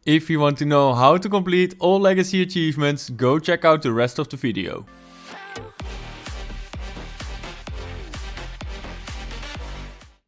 If you want to know how to complete all legacy achievements, go check out the rest of the video.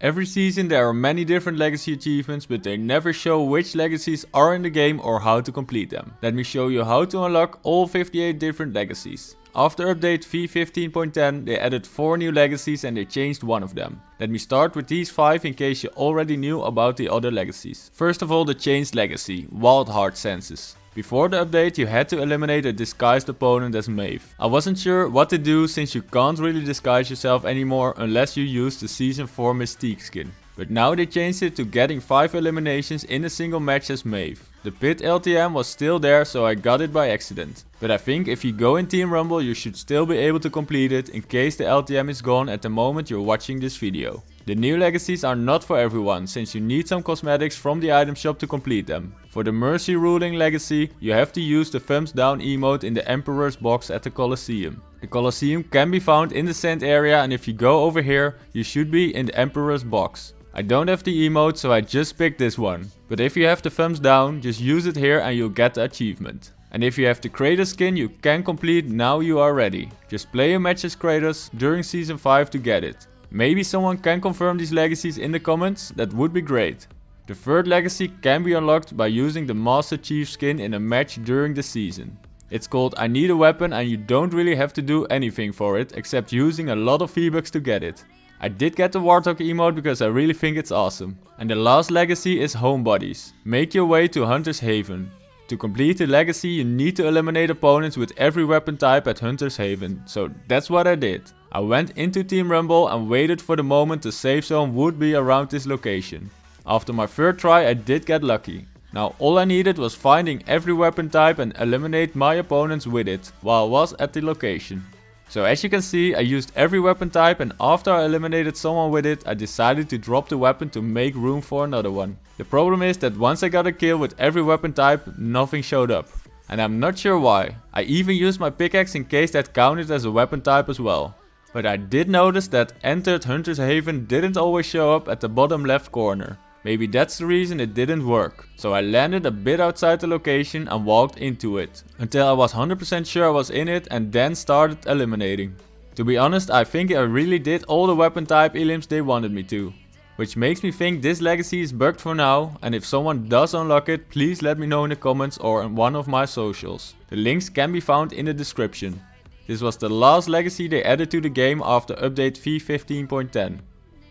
Every season there are many different legacy achievements, but they never show which legacies are in the game or how to complete them. Let me show you how to unlock all 58 different legacies. After update v15.10 they added 4 new legacies and they changed one of them. Let me start with these 5 in case you already knew about the other legacies. First of all, the changed legacy, Wild Heart Senses. Before the update you had to eliminate a disguised opponent as Maeve. I wasn't sure what to do since you can't really disguise yourself anymore unless you use the season 4 Mystique skin. But now they changed it to getting 5 eliminations in a single match as Maeve. The pit LTM was still there, so I got it by accident. But I think if you go in Team Rumble you should still be able to complete it in case the LTM is gone at the moment you're watching this video. The new legacies are not for everyone since you need some cosmetics from the item shop to complete them. For the Mercy Ruling legacy you have to use the thumbs down emote in the Emperor's box at the Colosseum. The Colosseum can be found in the sand area, and if you go over here you should be in the Emperor's box. I don't have the emote, so I just picked this one. But if you have the thumbs down, just use it here and you'll get the achievement. And if you have the Kratos skin you can complete now you are ready. Just play a match as Kratos during season 5 to get it. Maybe someone can confirm these legacies in the comments, that would be great. The third legacy can be unlocked by using the Master Chief skin in a match during the season. It's called I Need a Weapon and you don't really have to do anything for it except using a lot of V-Bucks to get it. I did get the Warthog emote because I really think it's awesome. And the last legacy is Homebodies. Make your way to Hunter's Haven. To complete the legacy you need to eliminate opponents with every weapon type at Hunter's Haven, so that's what I did. I went into Team Rumble and waited for the moment the safe zone would be around this location. After my third try I did get lucky. Now all I needed was finding every weapon type and eliminate my opponents with it while I was at the location. So as you can see I used every weapon type, and after I eliminated someone with it I decided to drop the weapon to make room for another one. The problem is that once I got a kill with every weapon type nothing showed up. And I'm not sure why. I even used my pickaxe in case that counted as a weapon type as well. But I did notice that entered Hunter's Haven didn't always show up at the bottom left corner. Maybe that's the reason it didn't work. So I landed a bit outside the location and walked into it. Until I was 100% sure I was in it and then started eliminating. To be honest I think I really did all the weapon type elims they wanted me to. Which makes me think this legacy is bugged for now, and if someone does unlock it please let me know in the comments or on one of my socials. The links can be found in the description. This was the last legacy they added to the game after update v15.10.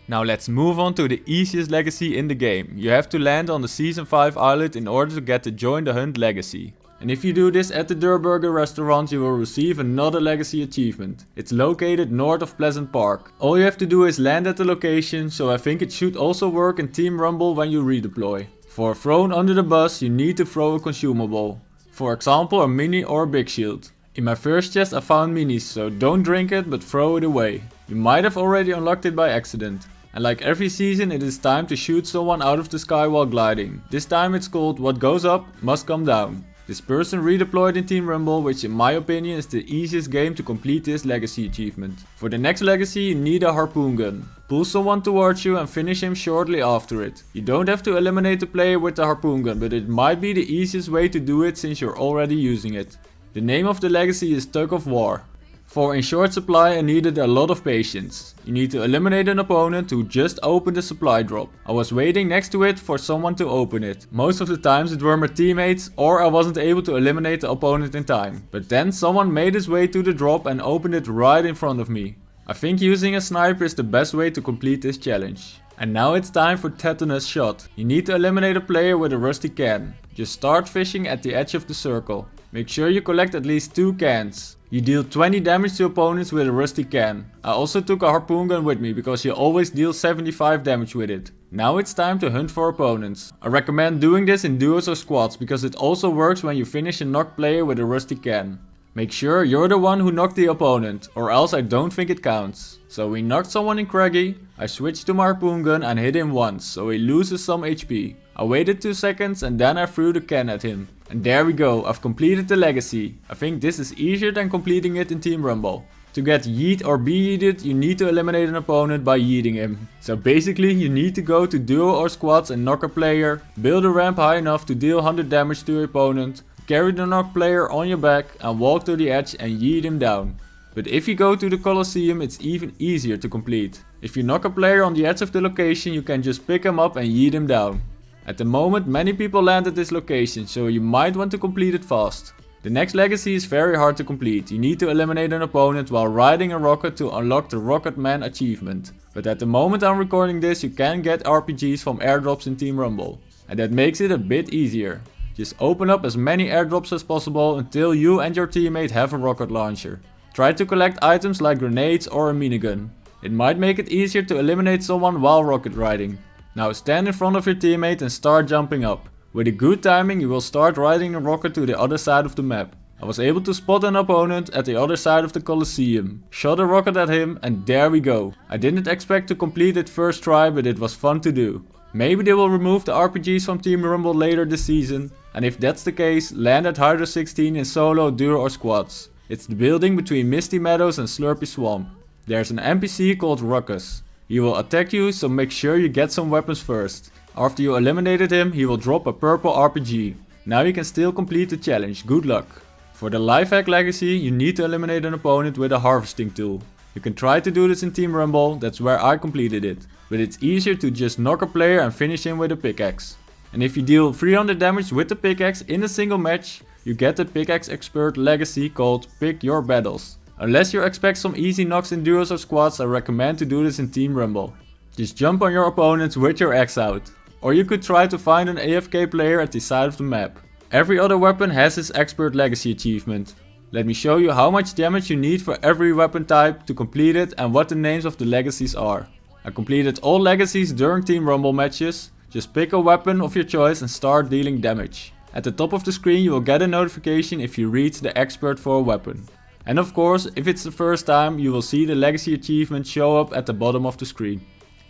Now let's move on to the easiest legacy in the game. You have to land on the season 5 island in order to get the Join the Hunt legacy. And if you do this at the Durrr restaurant you will receive another legacy achievement. It's located north of Pleasant Park. All you have to do is land at the location, so I think it should also work in Team Rumble when you redeploy. For thrown under the bus you need to throw a consumable. For example a mini or a big shield. In my first chest I found minis, so don't drink it but throw it away. You might have already unlocked it by accident. And like every season it is time to shoot someone out of the sky while gliding. This time it's called What Goes Up Must Come Down. This person redeployed in Team Rumble, which in my opinion is the easiest game to complete this legacy achievement. For the next legacy you need a Harpoon Gun. Pull someone towards you and finish him shortly after it. You don't have to eliminate the player with the Harpoon Gun, but it might be the easiest way to do it since you're already using it. The name of the legacy is Tug of War. For in short supply I needed a lot of patience. You need to eliminate an opponent who just opened the supply drop. I was waiting next to it for someone to open it. Most of the times it were my teammates, or I wasn't able to eliminate the opponent in time. But then someone made his way to the drop and opened it right in front of me. I think using a sniper is the best way to complete this challenge. And now it's time for Tetanus Shot. You need to eliminate a player with a rusty can. Just start fishing at the edge of the circle. Make sure you collect at least 2 cans. You deal 20 damage to opponents with a rusty can. I also took a Harpoon Gun with me because you always deal 75 damage with it. Now it's time to hunt for opponents. I recommend doing this in duos or squads because it also works when you finish a knocked player with a rusty can. Make sure you're the one who knocked the opponent, or else I don't think it counts. So we knocked someone in Craggy, I switched to my Harpoon Gun and hit him once, so he loses some HP. I waited 2 seconds and then I threw the can at him. And there we go, I've completed the legacy. I think this is easier than completing it in Team Rumble. To get Yeet or Be Yeeted, you need to eliminate an opponent by yeeting him. So basically you need to go to duo or squads and knock a player, build a ramp high enough to deal 100 damage to your opponent, carry the knocked player on your back and walk to the edge and yeet him down. But if you go to the Colosseum, it's even easier to complete. If you knock a player on the edge of the location, you can just pick him up and yeet him down. At the moment many people land at this location, so you might want to complete it fast. The next legacy is very hard to complete. You need to eliminate an opponent while riding a rocket to unlock the Rocket Man achievement. But at the moment I'm recording this, you can get RPGs from airdrops in Team Rumble. And that makes it a bit easier. Just open up as many airdrops as possible until you and your teammate have a rocket launcher. Try to collect items like grenades or a minigun. It might make it easier to eliminate someone while rocket riding. Now stand in front of your teammate and start jumping up. With a good timing you will start riding the rocket to the other side of the map. I was able to spot an opponent at the other side of the Colosseum, shot a rocket at him and there we go. I didn't expect to complete it first try, but it was fun to do. Maybe they will remove the RPGs from Team Rumble later this season, and if that's the case, land at Hydra 16 in solo, duo or squads. It's the building between Misty Meadows and Slurpy Swamp. There's an NPC called RutgerK. He will attack you, so make sure you get some weapons first. After you eliminated him, he will drop a purple RPG. Now you can still complete the challenge, good luck. For the Lifehack Legacy, you need to eliminate an opponent with a harvesting tool. You can try to do this in Team Rumble, that's where I completed it. But it's easier to just knock a player and finish him with a pickaxe. And if you deal 300 damage with the pickaxe in a single match, you get the Pickaxe Expert Legacy called Pick Your Battles. Unless you expect some easy knocks in duos or squads, I recommend to do this in Team Rumble. Just jump on your opponents with your axe out. Or you could try to find an AFK player at the side of the map. Every other weapon has its Expert Legacy achievement. Let me show you how much damage you need for every weapon type to complete it and what the names of the legacies are. I completed all legacies during Team Rumble matches. Just pick a weapon of your choice and start dealing damage. At the top of the screen you will get a notification if you reach the expert for a weapon. And of course, if it's the first time, you will see the legacy achievement show up at the bottom of the screen.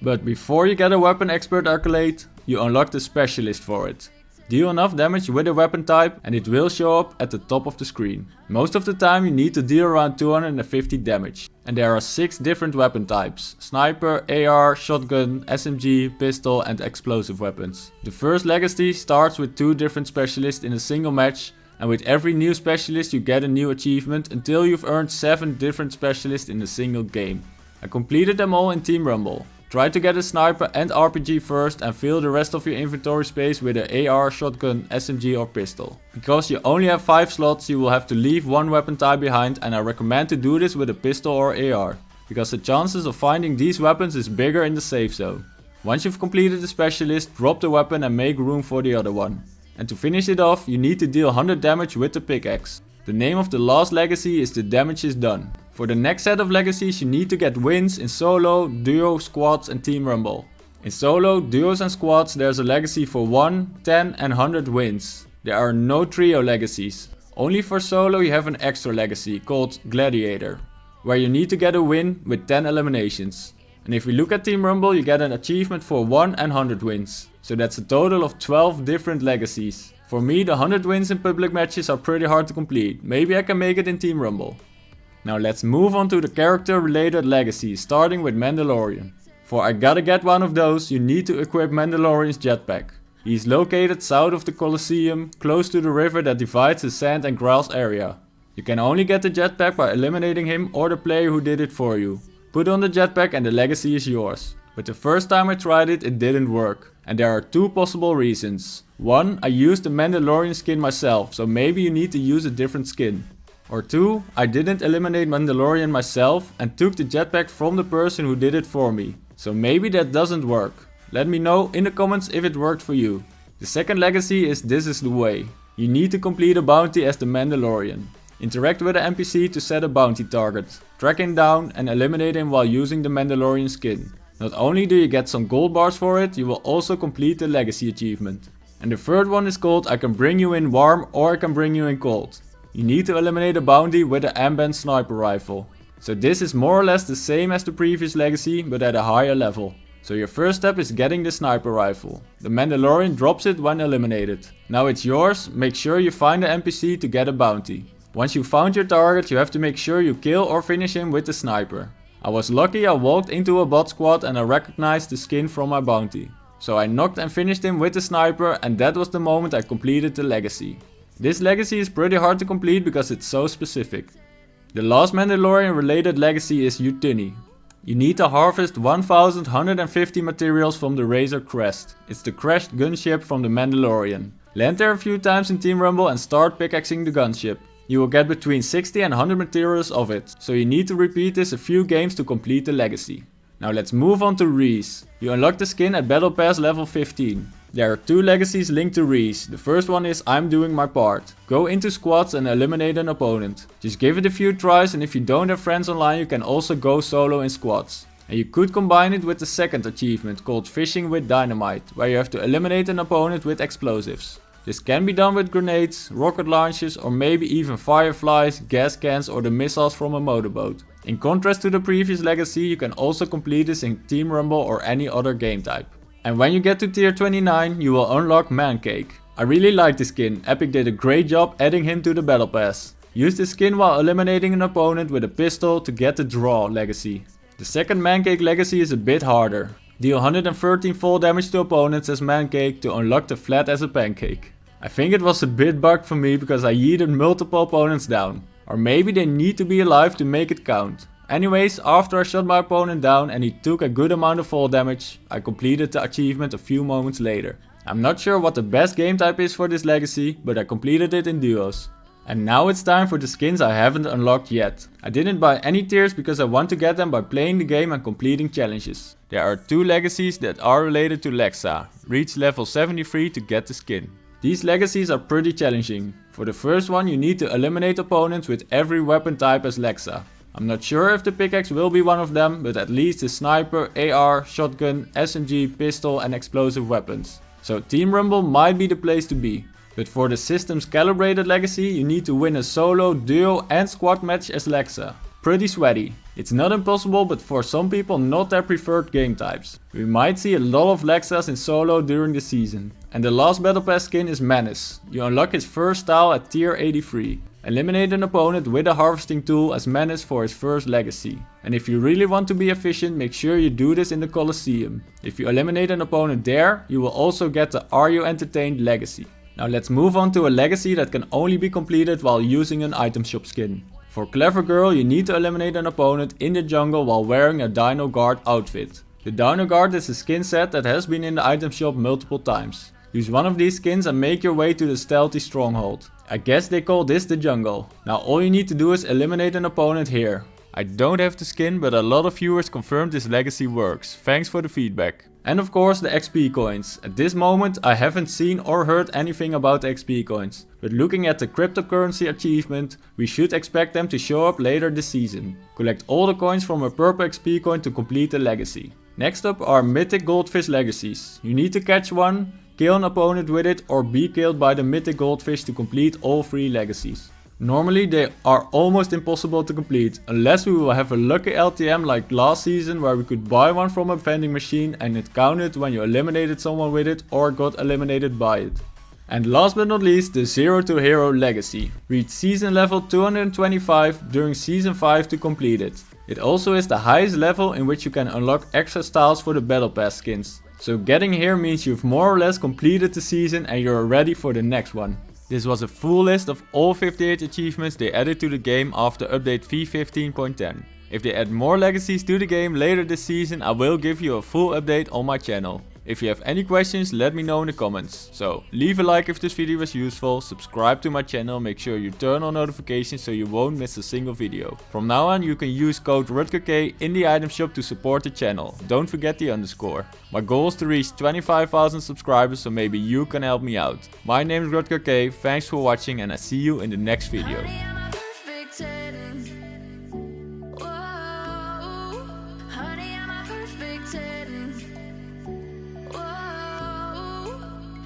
But before you get a weapon expert accolade, you unlock the specialist for it. Deal enough damage with a weapon type and it will show up at the top of the screen. Most of the time you need to deal around 250 damage. And there are 6 different weapon types: sniper, AR, shotgun, SMG, pistol and explosive weapons. The first legacy starts with 2 different specialists in a single match, and with every new specialist you get a new achievement until you've earned 7 different specialists in a single game. I completed them all in Team Rumble. Try to get a sniper and RPG first and fill the rest of your inventory space with an AR, shotgun, SMG or pistol. Because you only have 5 slots, you will have to leave one weapon type behind, and I recommend to do this with a pistol or AR. Because the chances of finding these weapons is bigger in the safe zone. Once you've completed the specialist, drop the weapon and make room for the other one. And to finish it off, you need to deal 100 damage with the pickaxe. The name of the last legacy is The Damage Is Done. For the next set of legacies you need to get wins in solo, duo, squads and Team Rumble. In solo, duos and squads there's a legacy for 1, 10 and 100 wins. There are no trio legacies. Only for solo you have an extra legacy called Gladiator, where you need to get a win with 10 eliminations. And if we look at Team Rumble you get an achievement for 1 and 100 wins. So that's a total of 12 different legacies. For me the 100 wins in public matches are pretty hard to complete. Maybe I can make it in Team Rumble. Now let's move on to the character related legacies, starting with Mandalorian. For I gotta get one of those, you need to equip Mandalorian's jetpack. He is located south of the Colosseum, close to the river that divides the sand and grass area. You can only get the jetpack by eliminating him or the player who did it for you. Put on the jetpack and the legacy is yours. But the first time I tried it, it didn't work. And there are 2 possible reasons. 1, I used the Mandalorian skin myself, so maybe you need to use a different skin. Or 2, I didn't eliminate Mandalorian myself and took the jetpack from the person who did it for me. So maybe that doesn't work. Let me know in the comments if it worked for you. The second legacy is This Is The Way. You need to complete a bounty as the Mandalorian. Interact with an NPC to set a bounty target. Track him down and eliminate him while using the Mandalorian skin. Not only do you get some gold bars for it, you will also complete the legacy achievement. And the third one is called I Can Bring You In Warm or I Can Bring You In Cold. You need to eliminate a bounty with an M-band sniper rifle. So this is more or less the same as the previous legacy but at a higher level. So your first step is getting the sniper rifle. The Mandalorian drops it when eliminated. Now it's yours, make sure you find the NPC to get a bounty. Once you found your target, you have to make sure you kill or finish him with the sniper. I was lucky I walked into a bot squad and I recognized the skin from my bounty. So I knocked and finished him with the sniper, and that was the moment I completed the legacy. This legacy is pretty hard to complete because it's so specific. The last Mandalorian related legacy is Yeeting. You need to harvest 1150 materials from the Razor Crest. It's the crashed gunship from the Mandalorian. Land there a few times in Team Rumble and start pickaxing the gunship. You will get between 60 and 100 materials of it, so you need to repeat this a few games to complete the legacy. Now let's move on to Reese. You unlock the skin at Battle Pass level 15. There are 2 legacies linked to Reese. The first one is I'm doing my part. Go into squads and eliminate an opponent. Just give it a few tries, and if you don't have friends online you can also go solo in squads. And you could combine it with the second achievement called Fishing with Dynamite, where you have to eliminate an opponent with explosives. This can be done with grenades, rocket launchers, or maybe even fireflies, gas cans or the missiles from a motorboat. In contrast to the previous legacy, you can also complete this in Team Rumble or any other game type. And when you get to tier 29, you will unlock Mancake. I really like this skin, Epic did a great job adding him to the battle pass. Use this skin while eliminating an opponent with a pistol to get the Draw legacy. The second Mancake legacy is a bit harder. Deal 113 fall damage to opponents as Mancake to unlock the Flat as a Pancake. I think it was a bit bugged for me because I yeeted multiple opponents down. Or maybe they need to be alive to make it count. Anyways, after I shot my opponent down and he took a good amount of fall damage, I completed the achievement a few moments later. I'm not sure what the best game type is for this legacy, but I completed it in duos. And now it's time for the skins I haven't unlocked yet. I didn't buy any tiers because I want to get them by playing the game and completing challenges. There are 2 legacies that are related to Lexa. Reach level 73 to get the skin. These legacies are pretty challenging. For the first one you need to eliminate opponents with every weapon type as Lexa. I'm not sure if the pickaxe will be one of them, but at least the sniper, AR, shotgun, SMG, pistol and explosive weapons. So Team Rumble might be the place to be. But for the system's calibrated legacy you need to win a solo, duo and squad match as Lexa. Pretty sweaty. It's not impossible, but for some people not their preferred game types. We might see a lot of Lexas in solo during the season. And the last battle pass skin is Menace. You unlock his first style at tier 83. Eliminate an opponent with a harvesting tool as Menace for his first legacy. And if you really want to be efficient, make sure you do this in the Colosseum. If you eliminate an opponent there, you will also get the Are You Entertained legacy. Now let's move on to a legacy that can only be completed while using an item shop skin. For Clever Girl you need to eliminate an opponent in the jungle while wearing a Dino Guard outfit. The Dino Guard is a skin set that has been in the item shop multiple times. Use one of these skins and make your way to the stealthy stronghold. I guess they call this the jungle. Now all you need to do is eliminate an opponent here. I don't have the skin, but a lot of viewers confirmed this legacy works. Thanks for the feedback. And of course the XP coins. At this moment I haven't seen or heard anything about the XP coins. But looking at the cryptocurrency achievement, we should expect them to show up later this season. Collect all the coins from a purple XP coin to complete the legacy. Next up are Mythic Goldfish legacies. You need to catch one, kill an opponent with it or be killed by the Mythic Goldfish to complete all 3 legacies. Normally they are almost impossible to complete, unless we will have a lucky LTM like last season where we could buy one from a vending machine and it counted when you eliminated someone with it or got eliminated by it. And last but not least, the Zero to Hero legacy. Reach season level 225 during season 5 to complete it. It also is the highest level in which you can unlock extra styles for the battle pass skins. So getting here means you've more or less completed the season and you're ready for the next one. This was a full list of all 58 achievements they added to the game after update v15.10. If they add more legacies to the game later this season, I will give you a full update on my channel. If you have any questions, let me know in the comments. So leave a like if this video was useful, subscribe to my channel, make sure you turn on notifications so you won't miss a single video. From now on you can use code RutgerK in the item shop to support the channel. Don't forget the underscore. My goal is to reach 25,000 subscribers, so maybe you can help me out. My name is RutgerK, thanks for watching and I see you in the next video.